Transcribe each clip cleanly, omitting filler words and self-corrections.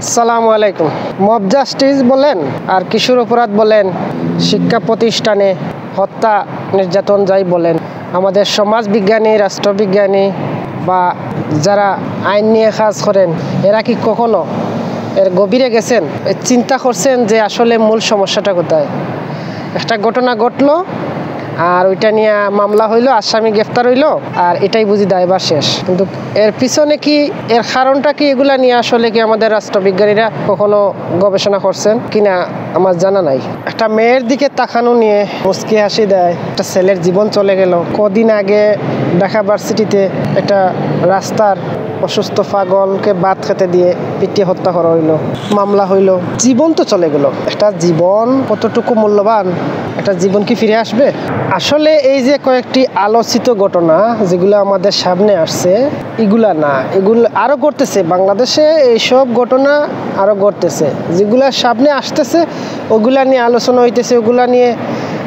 আসসালামু আলাইকুম। Mob justice বলেন আর কিশোর অপরাধ বলেন, শিক্ষা প্রতিষ্ঠানে হত্যা নির্যাতন যাই বলেন, আমাদের সমাজবিজ্ঞানী, রাষ্ট্রবিজ্ঞানী বা যারা আইন নিয়ে কাজ করেন এরা কি কখনো এর গভীরে গেছেন, চিন্তা করছেন যে আসলে মূল সমস্যাটা কোথায়? একটা ঘটনা ঘটলো আর ওইটা নিয়ে মামলা হইলো, আসামি গ্রেফতার হইলো, আর এটাই বুঝি দায়ভার শেষ। কিন্তু এর পিছনে কি, এর কারণটা কি, এগুলা নিয়ে আসলে কি আমাদের রাষ্ট্রবিজ্ঞানীরা কখনো গবেষণা করছেন কিনা আমার জানা নাই। একটা মেয়ের দিকে তাকানো নিয়ে মুচকি হাসি দেয়, একটা ছেলের জীবন চলে গেল। কদিন আগে ঢাকা ভার্সিটিতে একটা রাস্তার অসুস্থ পাগলকে ভাত খেতে দিয়ে পিটিয়ে হত্যা করা হইলো, মামলা হইলো, জীবন তো চলে গেল। একটা জীবন কতটুকু মূল্যবান, একটা জীবন কি ফিরে আসবে? আসলে এই যে কয়েকটি আলোচিত ঘটনা যেগুলো আমাদের সামনে আসছে, এগুলা না, এগুলো আরো ঘটতেছে বাংলাদেশে। এইসব ঘটনা আরো ঘটতেছে, যেগুলা সামনে আসতেছে ওগুলা নিয়ে আলোচনা হইতেছে, ওগুলা নিয়ে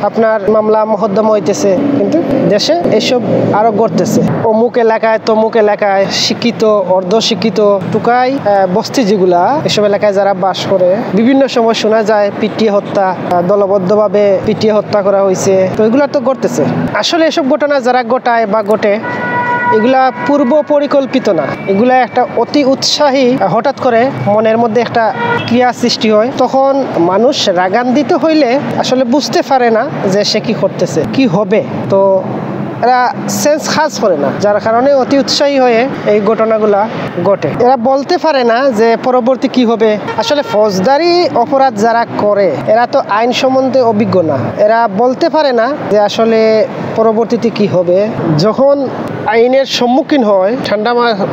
আপনার মামলা মোকদ্দমা হইতেছে, কিন্তু দেশে এসব আরো ঘটতেছে। অমুক এলাকায় তমুক এলাকায় শিক্ষিত, অর্ধশিক্ষিত, টুকাই বস্তি যেগুলা, এসব এলাকায় যারা বাস করে বিভিন্ন সময় শোনা যায় পিটিয়ে হত্যা, দলবদ্ধভাবে পিটিয়ে হত্যা করা হয়েছে। তো এগুলা তো ঘটতেছে। আসলে এসব ঘটনা যারা ঘটায় বা ঘটে, এগুলা পূর্ব পরিকল্পিত না, এগুলা একটা অতি উৎসাহী, হঠাৎ করে মনের মধ্যে একটা ক্রিয়া সৃষ্টি হয়। তখন মানুষ রাগান্বিত হইলে আসলে বুঝতে পারে না যে সে কি করতেছে, কি হবে। তো এরা সেন্স খাস করে না, যার কারণে অতি উৎসাহী হয়ে এই ঘটনাগুলা ঘটে। এরা বলতে পারে না যে পরবর্তী কি হবে। আসলে ফৌজদারি অপরাধ যারা করে এরা তো আইন সম্বন্ধে অভিজ্ঞ না, এরা বলতে পারে না যে আসলে পরবর্তীতে কি হবে। যখন আইনের সম্মুখীন হয়, ঠান্ডা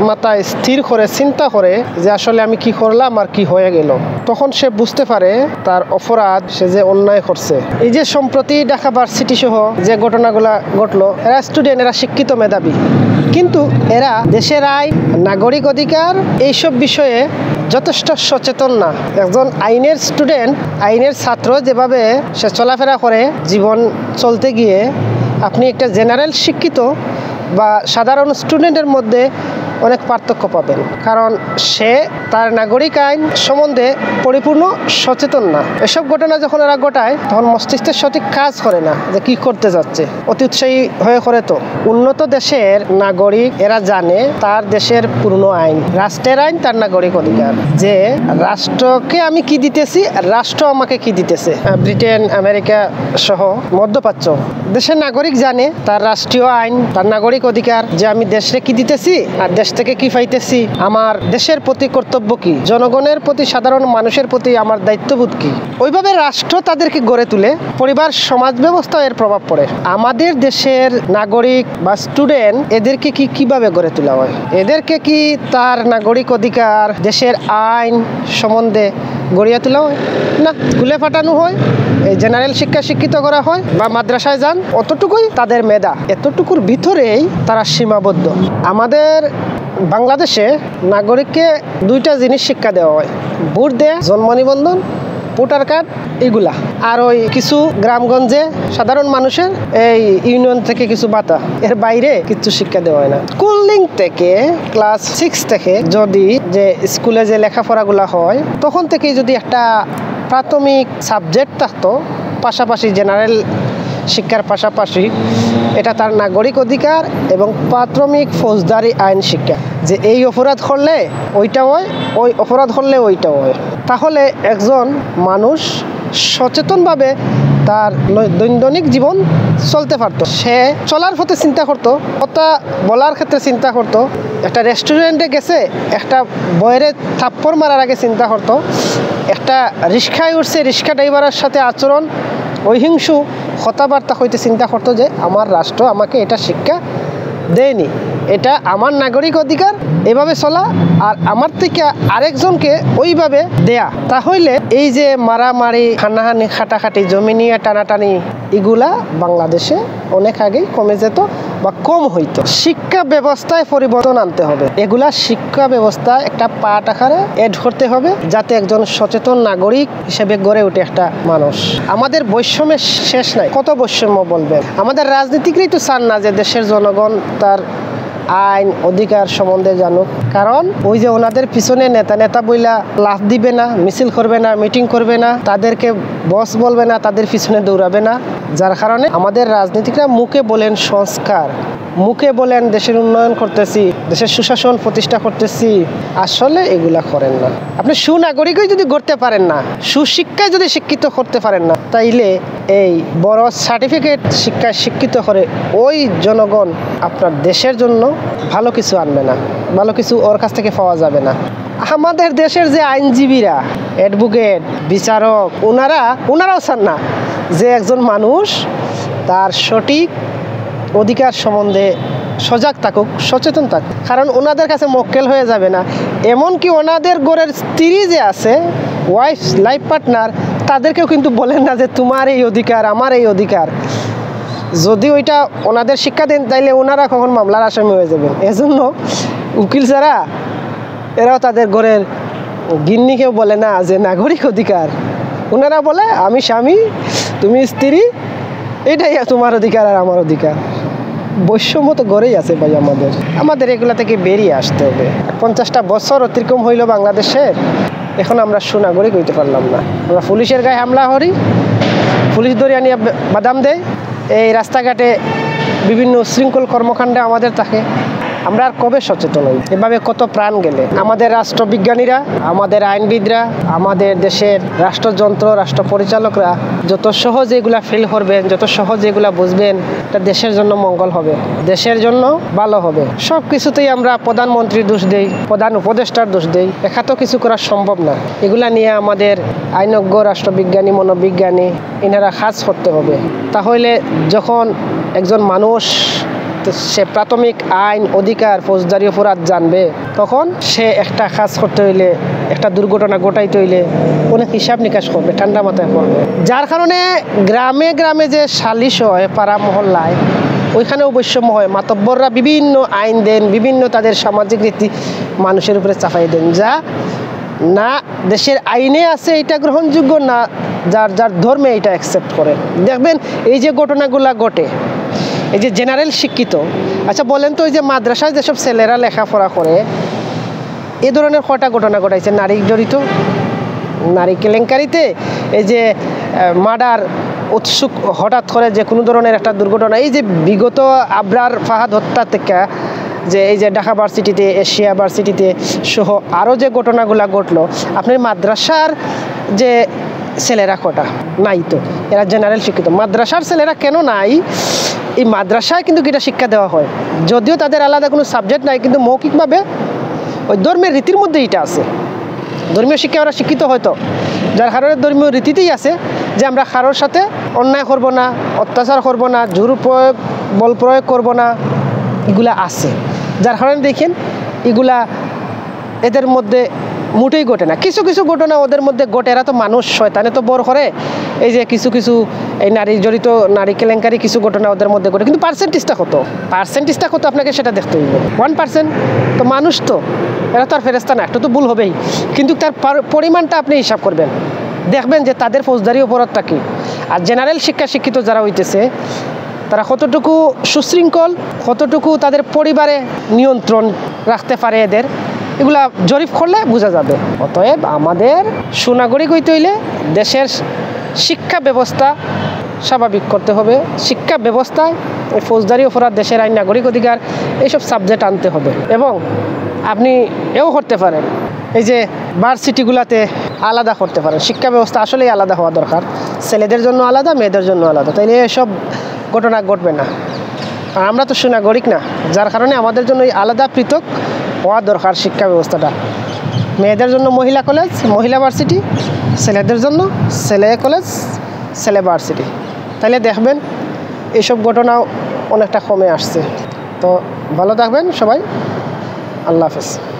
মাথায় স্থির করে চিন্তা করে যে আসলে আমি কি করলাম আর কি হয়ে গেল, তখন সে বুঝতে পারে তার অপরাধ, সে যে অন্যায় করছে। এই যে সম্প্রতি ঢাকা ভার্সিটি সহ যে ঘটনাগুলা ঘটলো, এরা স্টুডেন্ট, এরা শিক্ষিত মেধাবী, কিন্তু এরা দেশের আইন, নাগরিক অধিকার এইসব বিষয়ে যথেষ্ট সচেতন না। একজন আইনের স্টুডেন্ট, আইনের ছাত্র যেভাবে সে চলাফেরা করে জীবন চলতে গিয়ে, আপনি একটা জেনারেল শিক্ষিত বা সাধারণ স্টুডেন্টের মধ্যে অনেক পার্থক্য পাবেন, কারণ সে তার নাগরিক আইন সম্বন্ধে পরিপূর্ণ সচেতন না। এসব ঘটনা যখন এরা ঘটায় তখন মস্তিষ্কের সঠিক কাজ করে না যে কি করতে যাচ্ছে, অতি উৎসাহী হয়ে করে। তো উন্নত দেশের নাগরিক এরা জানে তার দেশের পূর্ণ আইন, রাষ্ট্রের আইন, তার নাগরিক অধিকার, যে রাষ্ট্রকে আমি কি দিতেছি, রাষ্ট্র আমাকে কি দিতেছে। ব্রিটেন, আমেরিকা সহ মধ্যপ্রাচ্য দেশের নাগরিক জানে তার রাষ্ট্রীয় আইন, তার নাগরিক অধিকার, যে আমি দেশে কি দিতেছি আর দেশ থেকে কি পাইতেছি, আমার দেশের প্রতি কর্তব্য কি, জনগণের প্রতি, সাধারণ মানুষের প্রতি আমার দায়িত্ববোধ কি। ওইভাবে রাষ্ট্র তাদেরকে গড়ে তুলে, পরিবার, সমাজ ব্যবস্থা এর প্রভাব পড়ে। আমাদের দেশের নাগরিক বা স্টুডেন্ট এদেরকে কিভাবে গড়ে তোলা হয়? এদেরকে কি তার নাগরিক অধিকার, দেশের আইন সম্বন্ধে গড়িয়া তোলা হয়? না, স্কুলে পাঠানো হয়, এই জেনারেল শিক্ষা শিক্ষিত করা হয় বা মাদ্রাসায় যান, অতটুকুই তাদের মেধা, এতটুকুর ভিতরেই তারা সীমাবদ্ধ। আমাদের বাংলাদেশে নাগরিককে দুইটা জিনিস শিক্ষা দেওয়া হয়, ভোট দেয়া, জন্ম নিবন্ধন, ভোটার কার্ড, এগুলা, আর ওই কিছু গ্রামগঞ্জে সাধারণ মানুষের এই ইউনিয়ন থেকে কিছু ভাতা, এর বাইরে কিছু শিক্ষা দেওয়া হয় না। স্কুলিং থেকে ক্লাস 6 থেকে যদি যে স্কুলে যে লেখাপড়াগুলা হয়, তখন থেকে যদি একটা প্রাথমিক সাবজেক্ট থাকতো, পাশাপাশি জেনারেল শিক্ষার পাশাপাশি এটা তার নাগরিক অধিকার এবং প্রাথমিক ফৌজদারি আইন শিক্ষা, যে এই অপরাধ করলে ওইটা হয়, ওই অপরাধ করলে ওইটাও হয়, তাহলে একজন মানুষ সচেতনভাবে তার দৈনন্দিন জীবন চলতে পারতো। সে চলার পথে চিন্তা করতো, কথা বলার ক্ষেত্রে চিন্তা করতো, একটা রেস্টুরেন্টে গেছে একটা বইয়ের থাপ্পড় মারার আগে চিন্তা করতো, একটা রিক্সায় উঠছে রিক্সা ড্রাইভারের সাথে আচরণ অহিংসু কথাবার্তা হইতে চিন্তা করতো যে আমার রাষ্ট্র আমাকে এটা শিক্ষা দেয়নি, এটা আমার নাগরিক অধিকার, এভাবে চলা, আর আমার থেকে আরেকজনকে ওইভাবে দেয়া। তাহলে এই যে মারামারি, হানাহানি, খাটাখাটি, জমি নিয়ে টানাটানি, এগুলা বাংলাদেশে অনেক আগেই কমে যেত বা কম হইতো। শিক্ষা ব্যবস্থায় পরিবর্তন আনতে হবে, এগুলা শিক্ষা ব্যবস্থায় একটা পাঠ আকারে এড করতে হবে, যাতে একজন সচেতন নাগরিক হিসেবে গড়ে ওঠে একটা মানুষ। আমাদের বৈষম্যের শেষ নাই, কত বৈষম্য বলবেন। আমাদের রাজনীতিকরাই তো চান না যে দেশের জনগণ তার আইন অধিকার সম্বন্ধে জানুক। কারণ ওই যে ওনাদের পিছনে নেতা বইলা লাফ দিবে না, মিছিল করবে না, মিটিং করবে না, তাদেরকে বস বলবে না, তাদের পিছনে দৌড়াবে না। যার কারণে আমাদের রাজনীতিকরা মুখে বলেন সংস্কার, মুখে বলেন দেশের উন্নয়ন করতেছি, দেশের সুশাসন প্রতিষ্ঠা করতেছি, আসলে এগুলা করেন না। আপনি সুনাগরিকই যদি করতে পারেন না, সুশিক্ষায় যদি শিক্ষিত করতে পারেন না, তাইলে এই বড় সার্টিফিকেট শিক্ষায় শিক্ষিত করে ওই জনগণ আপনার দেশের জন্য ভালো কিছু আনবে না, ভালো কিছু ওর কাছ থেকে পাওয়া যাবে না। আমাদের দেশের যে আইনজীবীরা, অ্যাডভোকেট, বিচারক, ওনারাও চান না যে একজন মানুষ তার সঠিক অধিকার সম্বন্ধে সজাগ থাকুক, সচেতন থাকুক। কারণ ওনাদের কাছে মক্কেল হয়ে যাবে না। এমনকি ওনাদের ঘরের স্ত্রী যে আছে, ওয়াইফ, লাইফ পার্টনার, তাদেরকেও কিন্তু বলেন না যে তোমার এই অধিকার, আমার এই অধিকার। যদি ওইটা ওনাদের শিক্ষা দেন, তাইলে ওনারা কখন মামলার আসামি হয়ে যাবেন। এজন্য উকিল ছাড়া এরাও তাদের ঘরের গিন্নিকেও বলে না যে নাগরিক অধিকার। ওনারা বলে আমি স্বামী, তুমি স্ত্রী, এটাই তোমার অধিকার আর আমার অধিকার। বৈষম্য তো গড়েই আছে ভাই। আমাদের এগুলা থেকে বেরিয়ে আসতে হবে। 50টা বছর অতিক্রম হইল বাংলাদেশের, এখন আমরা সুনাগরিক হইতে পারলাম না। আমরা পুলিশের গায়ে হামলা করি, পুলিশ ধরিয়া নিয়ে বাদাম দেয়, এই রাস্তাঘাটে বিভিন্ন শৃঙ্খল কর্মকাণ্ডে আমাদের থাকে। আমরা আর কবে সচেতন হই? এভাবে কত প্রাণ গেলে। আমাদের রাষ্ট্রবিজ্ঞানীরা, আমাদের আইনবিদরা, আমাদের দেশের রাষ্ট্রযন্ত্র, রাষ্ট্র পরিচালকরা যত সহজে এগুলা ফিল করবেন, যত সহজে এগুলা বুঝবেন, এটা দেশের জন্য মঙ্গল হবে, দেশের জন্য ভালো হবে। সব কিছুতেই আমরা প্রধানমন্ত্রীর দোষ দেই, প্রধান উপদেষ্টার দোষ দেই। একা তো কিছু করা সম্ভব না। এগুলা নিয়ে আমাদের আইনজ্ঞ, রাষ্ট্রবিজ্ঞানী, মনোবিজ্ঞানী এনারা কাজ করতে হবে। তাহলে যখন একজন মানুষ সে প্রাথমিক আইন, অধিকার, ফৌজদারি অপরাধ জানবে, তখন সে একটা কাজ করতে হইলে, একটা দুর্ঘটনা ঘটাইতে হইলে অনেক হিসাব নিকাশ করবে, ঠান্ডা মাথায় করবে। যার কারণে গ্রামে গ্রামে যে সালিশ হয়, পাড়া মহল্লায়, ওইখানেও বৈষম্য হয়। মাতব্বররা বিভিন্ন আইন দেন, বিভিন্ন তাদের সামাজিক রীতি মানুষের উপরে চাপাই দেন, যা না দেশের আইনে আছে এটা গ্রহণযোগ্য, না যার যার ধর্মে এটা অ্যাকসেপ্ট করে। দেখবেন এই যে ঘটনাগুলা ঘটে, এই যে জেনারেল শিক্ষিত, আচ্ছা বলেন তো, ওই যে মাদ্রাসায় যেসব ছেলেরা লেখাপড়া করে, এ ধরনের কটা ঘটনা ঘটাইছে নারী জড়িত, নারী কেলেঙ্কারিতে, এই যে মার্ডার, উৎসুক হঠাৎ করে যে কোনো ধরনের একটা দুর্ঘটনা, এই যে বিগত আবরার ফাহাদ হত্যা থেকে যে এই যে ঢাকা ভার্সিটিতে, এশিয়া ভার্সিটিতে সহ আরও যে ঘটনাগুলো ঘটলো, আপনার মাদ্রাসার যে ছেলেরা কটা নাই? তো এরা জেনারেল শিক্ষিত। মাদ্রাসার ছেলেরা কেন নাই? এই মাদ্রাসায় কিন্তু এটা শিক্ষা দেওয়া হয়, যদিও তাদের আলাদা কোনো সাবজেক্ট নাই, কিন্তু মৌখিকভাবে ওই ধর্মের রীতির মধ্যে এটা আছে। ধর্মীয় শিক্ষা ওরা শিক্ষিত হয়তো, যার কারণে ধর্মীয় রীতিতেই আছে যে আমরা কারোর সাথে অন্যায় করব না, অত্যাচার করব না, জোর প্রয়োগ, বল প্রয়োগ করব না, এগুলা আছে। যার কারণে দেখেন এগুলা এদের মধ্যে মোটেই ঘটে না। কিছু কিছু ঘটনা ওদের মধ্যে ঘটে, এরা তো মানুষ, শয়তানে তো বড় করে। এই যে কিছু কিছু এই নারী জড়িত, নারী কেলেঙ্কারি কিছু ঘটনা ওদের মধ্যে ঘটে, কিন্তু পার্সেন্টেজটা কত আপনাকে সেটা দেখতে হইব। 1% তো মানুষ, তো এরা তো আর ফেরেস্তা না, একটু তো ভুল হবেই, কিন্তু তার পরিমাণটা আপনি হিসাব করবেন, দেখবেন যে তাদের ফৌজদারি অপরাধটা কী। আর জেনারেল শিক্ষিত যারা হইতেছে, তারা কতটুকু সুশৃঙ্খল, কতটুকু তাদের পরিবারে নিয়ন্ত্রণ রাখতে পারে, এগুলা জরিপ করলে বোঝা যাবে। অতএব আমাদের সুনাগরিক হইতে হইলে দেশের শিক্ষা ব্যবস্থা স্বাভাবিক করতে হবে। শিক্ষা ব্যবস্থায় ফৌজদারি অপরাধ, দেশের আইন, নাগরিক অধিকার, এইসব সাবজেক্ট আনতে হবে। এবং আপনি এও করতে পারেন, এই যে ভার্সিটিগুলোতে আলাদা করতে পারেন। শিক্ষা ব্যবস্থা আসলেই আলাদা হওয়া দরকার, ছেলেদের জন্য আলাদা, মেয়েদের জন্য আলাদা, তাইলে এসব ঘটনা ঘটবে না। আর আমরা তো সুনাগরিক না, যার কারণে আমাদের জন্য এই আলাদা পৃথক হওয়া দরকার শিক্ষা ব্যবস্থাটা। মেয়েদের জন্য মহিলা কলেজ, মহিলা ভার্সিটি, ছেলেদের জন্য ছেলে কলেজ, ছেলে ভার্সিটি, তাহলে দেখবেন এইসব ঘটনাও অনেকটা কমে আসছে। তো ভালো থাকবেন সবাই, আল্লাহ হাফেজ।